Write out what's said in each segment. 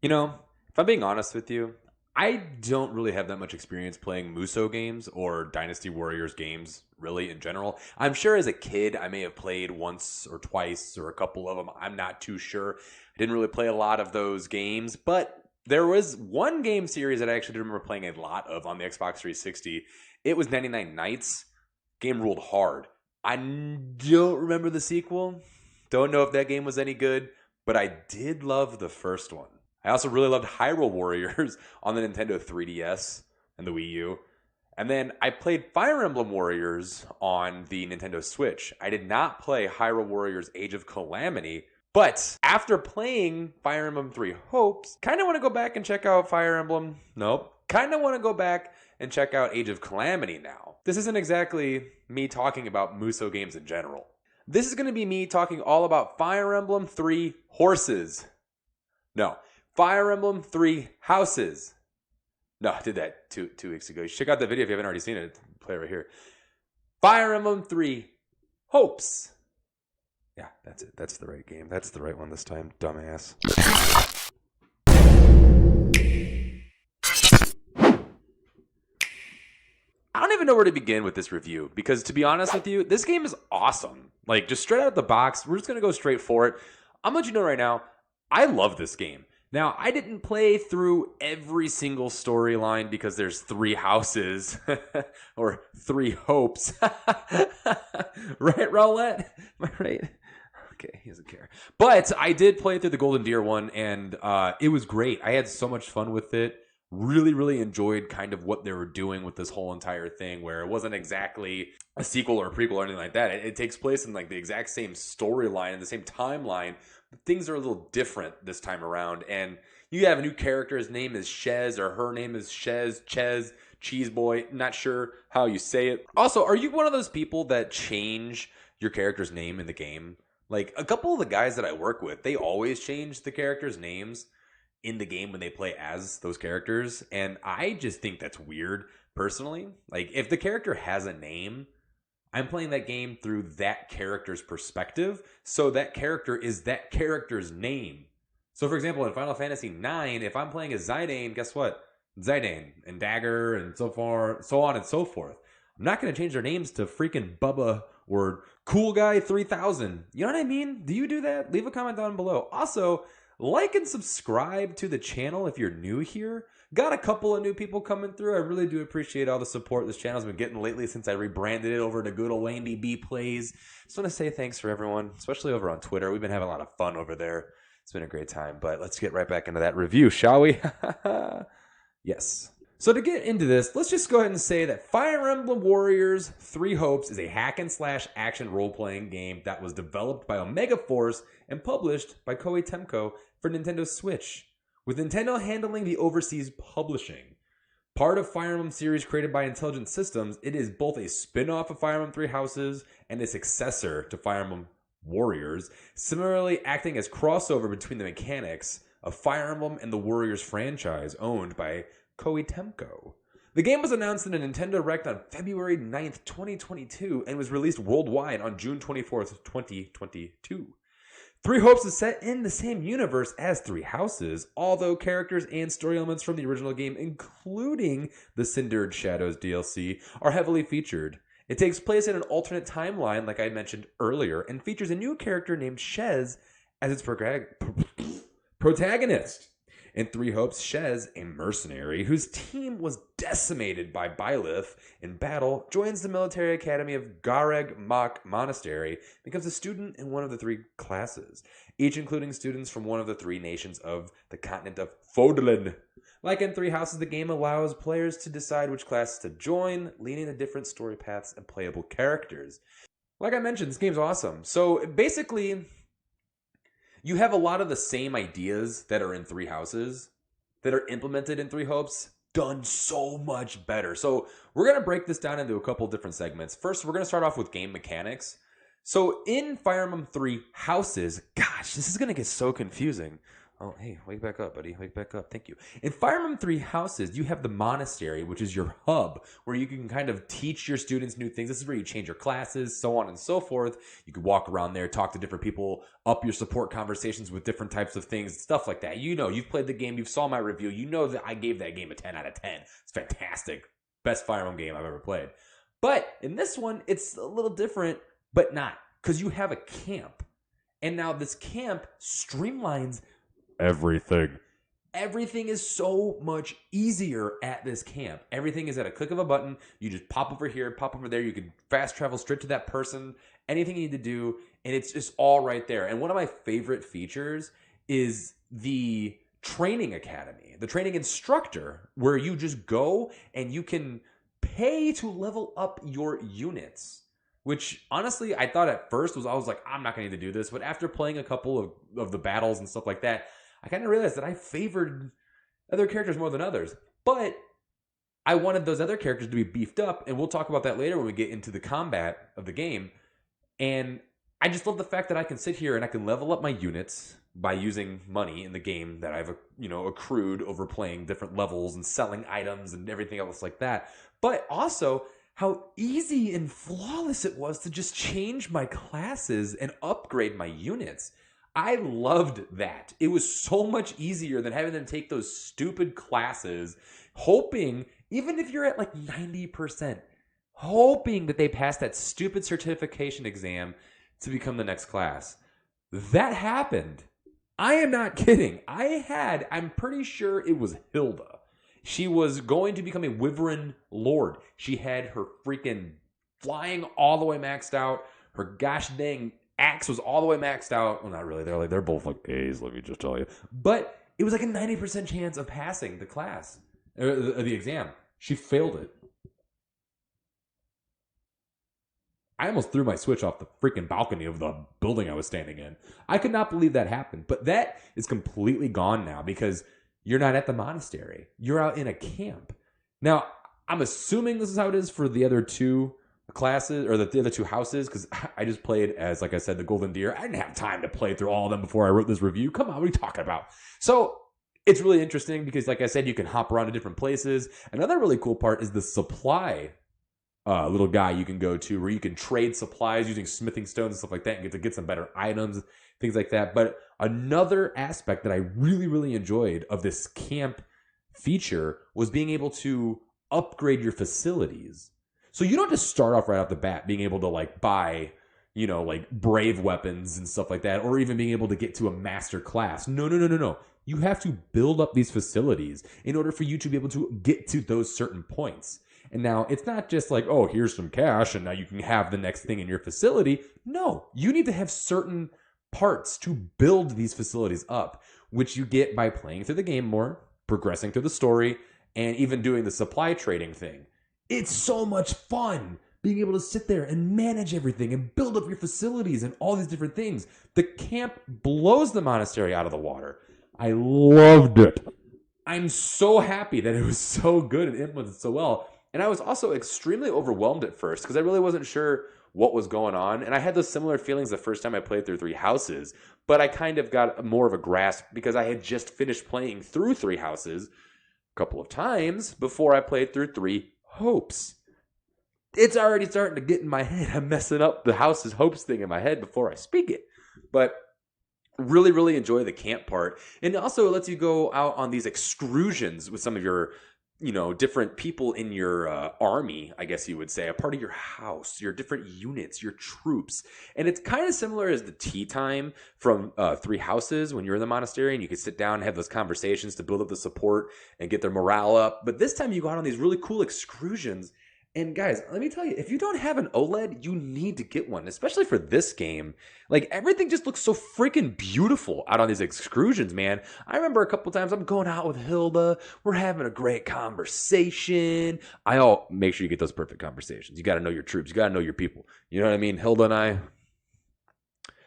If I'm being honest with you, I don't really have that much experience playing Musou games or Dynasty Warriors games, really, in general. I'm sure as a kid I may have played once or twice or a couple of them. I'm not too sure. I didn't really play a lot of those games, but there was one game series that I actually remember playing a lot of on the Xbox 360. It was 99 Nights. Game ruled hard. I don't remember the sequel. Don't know if that game was any good, but I did love the first one. I also really loved Hyrule Warriors on the Nintendo 3DS and the Wii U. And then I played Fire Emblem Warriors on the Nintendo Switch. I did not play Hyrule Warriors Age of Calamity, but after playing Fire Emblem 3 Hopes, kind of want to go back and check out Fire Emblem. Nope. Kind of want to go back and check out Age of Calamity now. This isn't exactly me talking about Musou games in general. This is going to be me talking all about Fire Emblem 3 Horses. No, Fire Emblem 3 Houses. No, I did that two weeks ago. You should check out the video if you haven't already seen it. Play right here. Fire Emblem 3 Hopes. Yeah, that's it. That's the right game. That's the right one this time, dumbass. I don't even know where to begin with this review because, to be honest with you, this game is awesome. Like, just straight out of the box, we're just going to go straight for it. I'm going to let you know right now, I love this game. Now, I didn't play through every single storyline because there's 3 houses or 3 hopes. Right, Rowlett? Am I right? Okay, he doesn't care. But I did play through the Golden Deer one, and it was great. I had so much fun with it. Really enjoyed kind of what they were doing with this whole entire thing, where it wasn't exactly a sequel or a prequel or anything like that. It takes place in like the exact same storyline and the same timeline. But things are a little different this time around. And you have a new character. His name is Shez, or her name is Ches, Cheese Boy. Not sure how you say it. Also, are you one of those people that change your character's name in the game? Like, a couple of the guys that I work with, they always change the characters' names in the game when they play as those characters, and I just think that's weird personally. Like, if the character has a name, I'm playing that game through that character's perspective, so that character is that character's name. So for example, in Final Fantasy IX, if I'm playing as Zidane, guess what? Zidane and Dagger and so on and so forth. I'm not going to change their names to freaking Bubba or Cool Guy 3000. You know what I mean? Do you do that? Leave a comment down below. Also, like and subscribe to the channel if you're new here. Got a couple of new people coming through. I really do appreciate all the support this channel's been getting lately since I rebranded it over to good old AndyB Plays. Just want to say thanks for everyone, especially over on Twitter. We've been having a lot of fun over there. It's been a great time, but let's get right back into that review, shall we? Yes. So to get into this, let's just go ahead and say that Fire Emblem Warriors 3 Hopes is a hack-and-slash action role-playing game that was developed by Omega Force and published by Koei Tecmo for Nintendo Switch, with Nintendo handling the overseas publishing. Part of Fire Emblem series created by Intelligent Systems, it is both a spin-off of Fire Emblem 3 Houses and a successor to Fire Emblem Warriors, similarly acting as crossover between the mechanics of Fire Emblem and the Warriors franchise owned by Koei Tecmo. The game was announced in a Nintendo Direct on February 9th, 2022, and was released worldwide on June 24th, 2022. 3 Hopes is set in the same universe as 3 Houses, although characters and story elements from the original game, including the Cindered Shadows DLC, are heavily featured. It takes place in an alternate timeline, like I mentioned earlier, and features a new character named Shez as its protagonist. In 3 Hopes, Shez, a mercenary whose team was decimated by Byleth in battle, joins the military academy of Gareg Mach Monastery, becomes a student in one of the 3 classes, each including students from one of the 3 nations of the continent of Fodlan. Like in 3 Houses, the game allows players to decide which classes to join, leading to different story paths and playable characters. Like I mentioned, this game's awesome. So basically, you have a lot of the same ideas that are in 3 Houses that are implemented in 3 Hopes, done so much better. So we're going to break this down into a couple different segments. First, we're going to start off with game mechanics. So in Fire Emblem 3 Houses, gosh, this is going to get so confusing. Oh, hey, wake back up, buddy. Wake back up. Thank you. In Fire Emblem Three Houses, you have the monastery, which is your hub, where you can kind of teach your students new things. This is where you change your classes, so on and so forth. You can walk around there, talk to different people, up your support conversations with different types of things, stuff like that. You know, you've played the game, you saw my review. You know that I gave that game a 10 out of 10. It's fantastic. Best Fire Emblem game I've ever played. But in this one, it's a little different, but not, because you have a camp. And now this camp streamlines everything. Everything is so much easier at this camp. Everything is at a click of a button. You just pop over here, pop over there. You can fast travel straight to that person, anything you need to do, and it's just all right there. And one of my favorite features is the training academy, the training instructor, where you just go and you can pay to level up your units. Which, honestly, I thought at first I was like, I'm not going to need to do this. But after playing a couple of the battles and stuff like that, I kind of realized that I favored other characters more than others. But I wanted those other characters to be beefed up. And we'll talk about that later when we get into the combat of the game. And I just love the fact that I can sit here and I can level up my units by using money in the game that I've accrued over playing different levels and selling items and everything else like that. But also how easy and flawless it was to just change my classes and upgrade my units. I loved that. It was so much easier than having them take those stupid classes, hoping, even if you're at like 90%, hoping that they pass that stupid certification exam to become the next class. That happened. I am not kidding. I'm pretty sure it was Hilda. She was going to become a Wyvern Lord. She had her freaking flying all the way maxed out. Her gosh dang axe was all the way maxed out. Well, not really. They're both like A's, let me just tell you. But it was like a 90% chance of passing the class, or the exam. She failed it. I almost threw my Switch off the freaking balcony of the building I was standing in. I could not believe that happened. But that is completely gone now because you're not at the monastery. You're out in a camp. Now, I'm assuming this is how it is for the other two classes, or the other two houses, because I just played as, like I said, the Golden Deer. I didn't have time to play through all of them before I wrote this review. Come on, what are you talking about? So, it's really interesting because, like I said, you can hop around to different places. Another really cool part is the supply little guy you can go to where you can trade supplies using smithing stones and stuff like that and get some better items, things like that. But another aspect that I really, really enjoyed of this camp feature was being able to upgrade your facilities. So you don't just start off right off the bat being able to like buy, like brave weapons and stuff like that, or even being able to get to a master class. No. You have to build up these facilities in order for you to be able to get to those certain points. And now it's not just like, oh, here's some cash and now you can have the next thing in your facility. No, you need to have certain parts to build these facilities up, which you get by playing through the game more, progressing through the story, and even doing the supply trading thing. It's so much fun being able to sit there and manage everything and build up your facilities and all these different things. The camp blows the monastery out of the water. I loved it. I'm so happy that it was so good and implemented so well. And I was also extremely overwhelmed at first because I really wasn't sure what was going on. And I had those similar feelings the first time I played through Three Houses, but I kind of got more of a grasp because I had just finished playing through Three Houses a couple of times before I played through Three Hopes. It's already starting to get in my head. I'm messing up the Houses Hopes thing in my head before I speak it. But really, really enjoy the camp part. And also it lets you go out on these excursions with some of your different people in your army, I guess you would say, a part of your house, your different units, your troops. And it's kind of similar as the tea time from Three Houses when you're in the monastery and you can sit down and have those conversations to build up the support and get their morale up. But this time you go out on these really cool excursions. And guys, let me tell you, if you don't have an OLED, you need to get one, especially for this game. Like, everything just looks so freaking beautiful out on these excursions, man. I remember a couple times I'm going out with Hilda. We're having a great conversation. Make sure you get those perfect conversations. You got to know your troops. You got to know your people. You know what I mean? Hilda and I,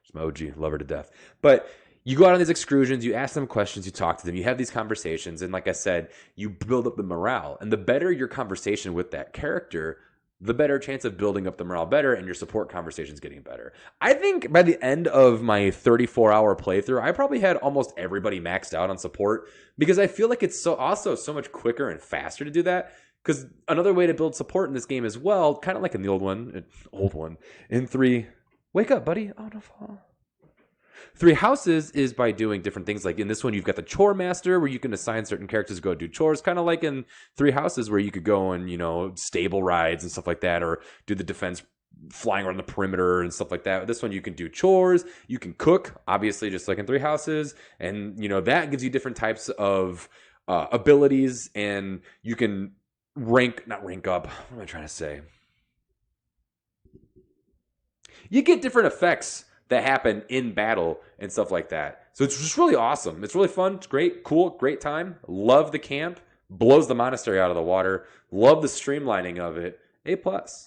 she's my OG, love her to death. But you go out on these excursions, you ask them questions, you talk to them, you have these conversations, and like I said, you build up the morale. And the better your conversation with that character, the better chance of building up the morale better and your support conversations getting better. I think by the end of my 34-hour playthrough, I probably had almost everybody maxed out on support because I feel like it's also so much quicker and faster to do that. Because another way to build support in this game as well, kind of like in the old one, in 3, wake up, buddy. Oh, no fall. 3 Houses is by doing different things. Like in this one, you've got the Chore Master where you can assign certain characters to go do chores, kind of like in 3 Houses where you could go and, stable rides and stuff like that, or do the defense flying around the perimeter and stuff like that. This one, you can do chores, you can cook, obviously, just like in 3 Houses. And, that gives you different types of abilities, and you can not rank up. What am I trying to say? You get different effects that happen in battle and stuff like that. So it's just really awesome. It's really fun. It's great, cool, great time. Love the camp. Blows the monastery out of the water. Love the streamlining of it. A+.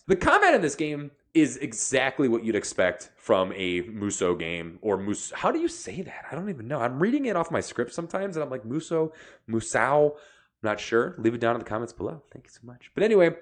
The combat in this game is exactly what you'd expect from a Musou game, or how do you say that? I don't even know. I'm reading it off my script sometimes and I'm like Musou. Not sure. Leave it down in the comments below. Thank you so much. But anyway,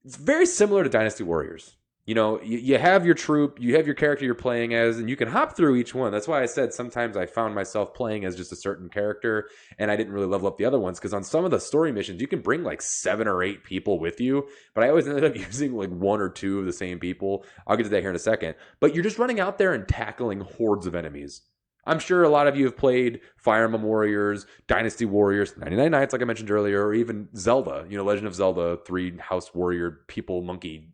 it's very similar to Dynasty Warriors. You have your troop, you have your character you're playing as, and you can hop through each one. That's why I said sometimes I found myself playing as just a certain character, and I didn't really level up the other ones, because on some of the story missions, you can bring like 7 or 8 people with you, but I always ended up using like 1 or 2 of the same people. I'll get to that here in a second. But you're just running out there and tackling hordes of enemies. I'm sure a lot of you have played Fire Emblem Warriors, Dynasty Warriors, 99 Nights, like I mentioned earlier, or even Zelda, Legend of Zelda, 3 House Warrior People Monkey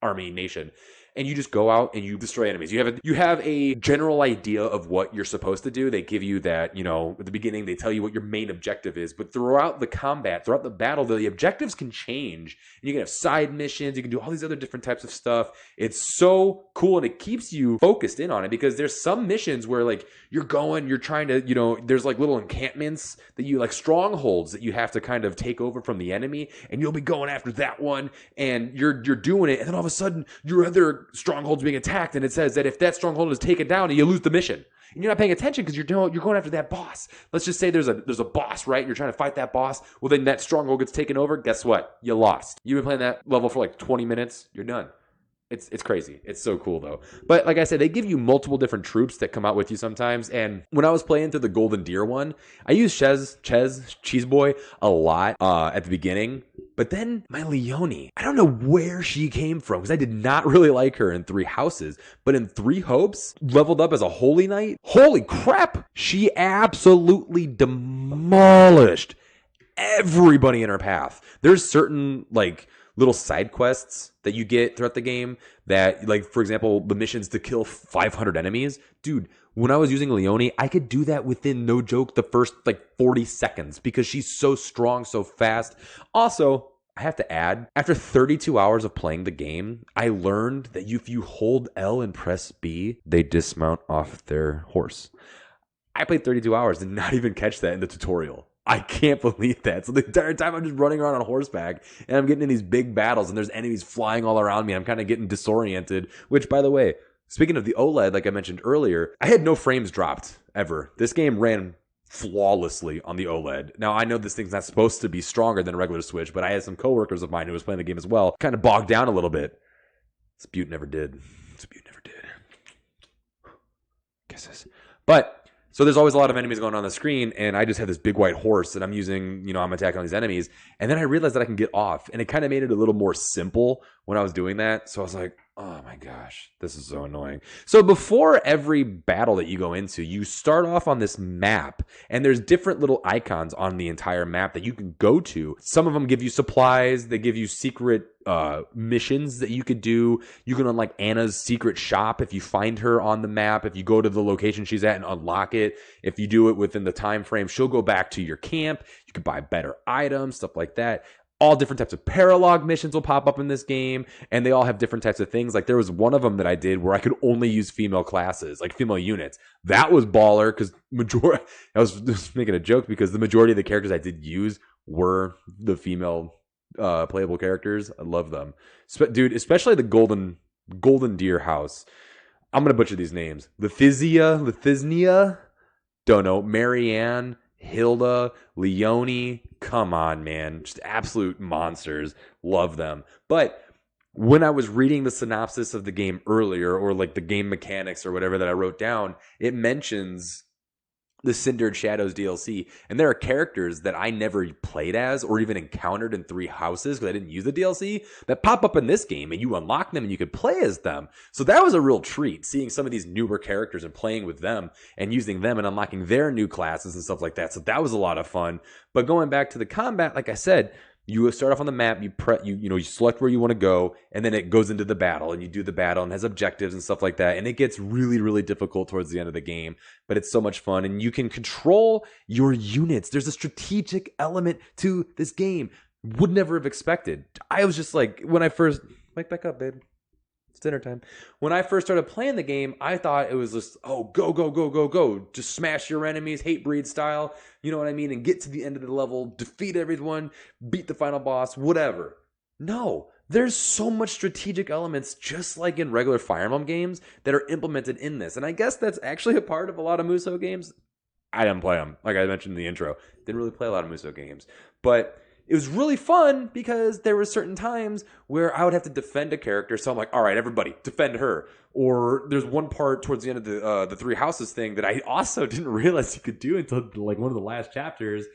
Army Nation. And you just go out and you destroy enemies. You have a general idea of what you're supposed to do. They give you that, at the beginning, they tell you what your main objective is. But throughout the combat, throughout the battle, the objectives can change. And you can have side missions. You can do all these other different types of stuff. It's so cool, and it keeps you focused in on it, because there's some missions where like you're trying to, there's like little encampments that you like, strongholds that you have to kind of take over from the enemy, and you'll be going after that one, and you're doing it, and then all of a sudden your other stronghold's being attacked, and it says that if that stronghold is taken down, you lose the mission. And you're not paying attention because you're going after that boss. Let's just say there's a boss, right? You're trying to fight that boss. Well, then that stronghold gets taken over. Guess what? You lost. You've been playing that level for like 20 minutes. You're done. It's crazy. It's so cool, though. But like I said, they give you multiple different troops that come out with you sometimes. And when I was playing through the Golden Deer one, I used Cheese Boy, a lot at the beginning. But then my Leone, I don't know where she came from, because I did not really like her in 3 Houses. But in 3 Hopes, leveled up as a Holy Knight, holy crap, she absolutely demolished everybody in her path. There's certain like little side quests that you get throughout the game that, like, for example, the missions to kill 500 enemies. Dude, when I was using Leone, I could do that within, no joke, the first like 40 seconds, because she's so strong, so fast. Also, I have to add, after 32 hours of playing the game, I learned that if you hold L and press B, they dismount off their horse. I played 32 hours and not even catch that in the tutorial. I can't believe that. So the entire time I'm just running around on horseback, and I'm getting in these big battles, and there's enemies flying all around me. I'm kind of getting disoriented, which, by the way, speaking of the OLED, like I mentioned earlier, I had no frames dropped ever. This game ran flawlessly on the OLED. Now, I know this thing's not supposed to be stronger than a regular Switch, but I had some coworkers of mine who was playing the game as well, kind of bogged down a little bit. This Butte never did. Kisses. But so there's always a lot of enemies going on the screen, and I just have this big white horse that I'm using, I'm attacking all these enemies. And then I realized that I can get off, and it kind of made it a little more simple when I was doing that. So I was like, oh my gosh, this is so annoying. So before every battle that you go into, you start off on this map, and there's different little icons on the entire map that you can go to. Some of them give you supplies. They give you secret missions that you could do. You can unlock Anna's secret shop if you find her on the map. If you go to the location she's at and unlock it, if you do it within the time frame, she'll go back to your camp. You can buy better items, stuff like that. All different types of paralog missions will pop up in this game, and they all have different types of things. Like, there was one of them that I did where I could only use female classes, like female units. That was baller, because I was just making a joke, because the majority of the characters I did use were the female playable characters. I love them. Dude, especially the Golden Deer house. I'm going to butcher these names. Lethiznia, don't know, Marianne, Hilda, Leone. Come on, man. Just absolute monsters. Love them. But when I was reading the synopsis of the game earlier, or like the game mechanics or whatever that I wrote down, it mentions the Cindered Shadows DLC, and there are characters that I never played as or even encountered in Three Houses because I didn't use the DLC that pop up in this game, and you unlock them and you could play as them. So that was a real treat, seeing some of these newer characters and playing with them and using them and unlocking their new classes and stuff like that. So that was a lot of fun. But going back to the combat, like I said, you start off on the map, you select where you want to go, and then it goes into the battle, and you do the battle and has objectives and stuff like that. And it gets really, really difficult towards the end of the game, but it's so much fun. And you can control your units. There's a strategic element to this game. Would never have expected. I was just like, when I first, wake back up, babe. It's dinner time. When I first started playing the game, I thought it was just, oh, go, go, go, go, go. Just smash your enemies, hate breed style. You know what I mean? And get to the end of the level, defeat everyone, beat the final boss, whatever. No, there's so much strategic elements, just like in regular Fire Emblem games, that are implemented in this. And I guess that's actually a part of a lot of Musou games. I didn't play them, like I mentioned in the intro. Didn't really play a lot of Musou games. But it was really fun because there were certain times where I would have to defend a character. So I'm like, all right, everybody, defend her. Or there's one part towards the end of the Three Houses thing that I also didn't realize you could do until like one of the last chapters.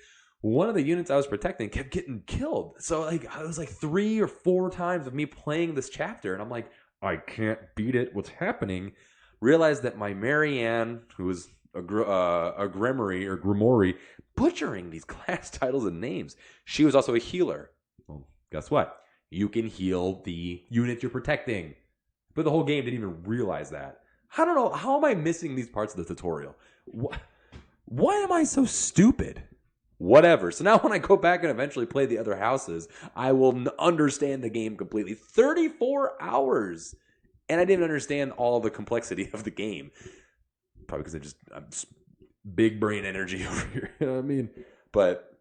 One of the units I was protecting kept getting killed. So like it was like 3 or 4 times of me playing this chapter. And I'm like, I can't beat it. What's happening? Realized that my Marianne, who was a Grimoire, butchering these class titles and names. She was also a healer. Well, guess what? You can heal the unit you're protecting. But the whole game didn't even realize that. I don't know. How am I missing these parts of the tutorial? Why am I so stupid? Whatever. So now when I go back and eventually play the other houses, I will understand the game completely. 34 hours. And I didn't understand all the complexity of the game. Probably because I'm just big brain energy over here. You know what I mean? But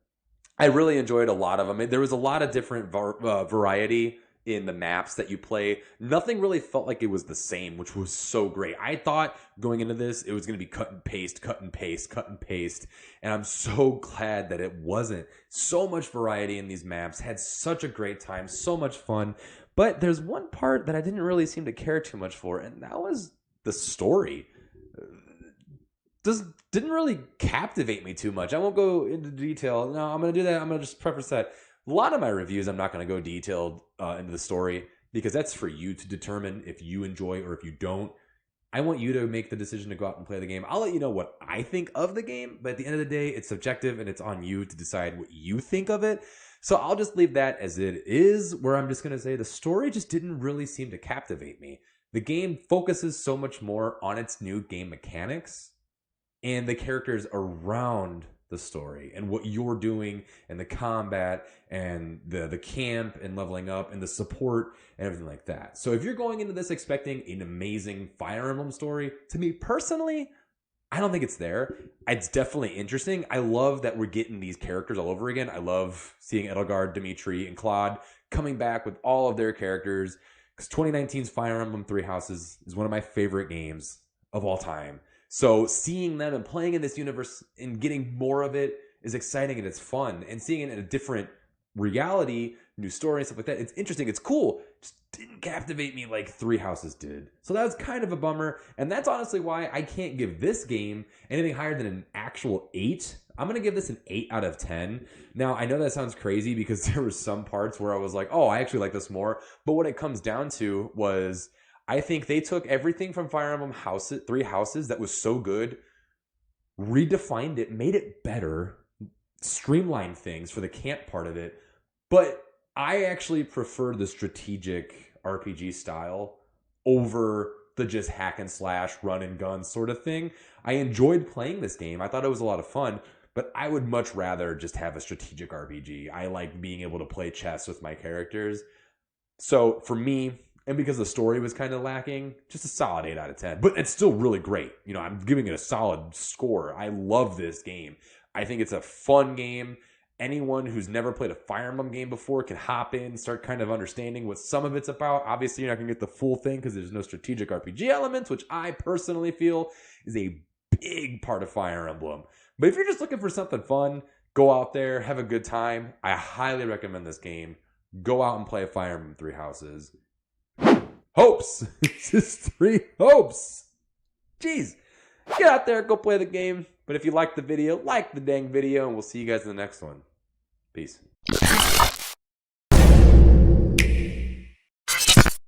I really enjoyed a lot of them. There was a lot of different variety in the maps that you play. Nothing really felt like it was the same, which was so great. I thought going into this, it was going to be cut and paste, cut and paste, cut and paste. And I'm so glad that it wasn't. So much variety in these maps. Had such a great time. So much fun. But there's one part that I didn't really seem to care too much for, and that was the story. Didn't really captivate me too much. I won't go into detail. No, I'm going to do that. I'm going to just preface that. A lot of my reviews, I'm not going to go detailed into the story because that's for you to determine if you enjoy or if you don't. I want you to make the decision to go out and play the game. I'll let you know what I think of the game, but at the end of the day, it's subjective and it's on you to decide what you think of it. So I'll just leave that as it is, where I'm just going to say the story just didn't really seem to captivate me. The game focuses so much more on its new game mechanics and the characters around the story and what you're doing and the combat and the camp and leveling up and the support and everything like that. So if you're going into this expecting an amazing Fire Emblem story, to me personally, I don't think it's there. It's definitely interesting. I love that we're getting these characters all over again. I love seeing Edelgard, Dimitri, and Claude coming back with all of their characters because 2019's Fire Emblem Three Houses is one of my favorite games of all time. So seeing them and playing in this universe and getting more of it is exciting and it's fun. And seeing it in a different reality, new story and stuff like that, it's interesting. It's cool. Just didn't captivate me like Three Houses did. So that was kind of a bummer. And that's honestly why I can't give this game anything higher than an actual 8. I'm going to give this an 8 out of 10. Now, I know that sounds crazy because there were some parts where I was like, oh, I actually like this more. But what it comes down to was I think they took everything from Fire Emblem Three Houses that was so good, redefined it, made it better, streamlined things for the camp part of it. But I actually prefer the strategic RPG style over the just hack and slash, run and gun sort of thing. I enjoyed playing this game. I thought it was a lot of fun, but I would much rather just have a strategic RPG. I like being able to play chess with my characters. So for me, and because the story was kind of lacking, just a solid 8 out of 10. But it's still really great. You know, I'm giving it a solid score. I love this game. I think it's a fun game. Anyone who's never played a Fire Emblem game before can hop in, start kind of understanding what some of it's about. Obviously, you're not going to get the full thing because there's no strategic RPG elements, which I personally feel is a big part of Fire Emblem. But if you're just looking for something fun, go out there, have a good time. I highly recommend this game. Go out and play Fire Emblem Three Houses. hopes. It's just 3 hopes. Jeez. Get out there, go play the game. But if you liked the video, like the dang video, and we'll see you guys in the next one. Peace.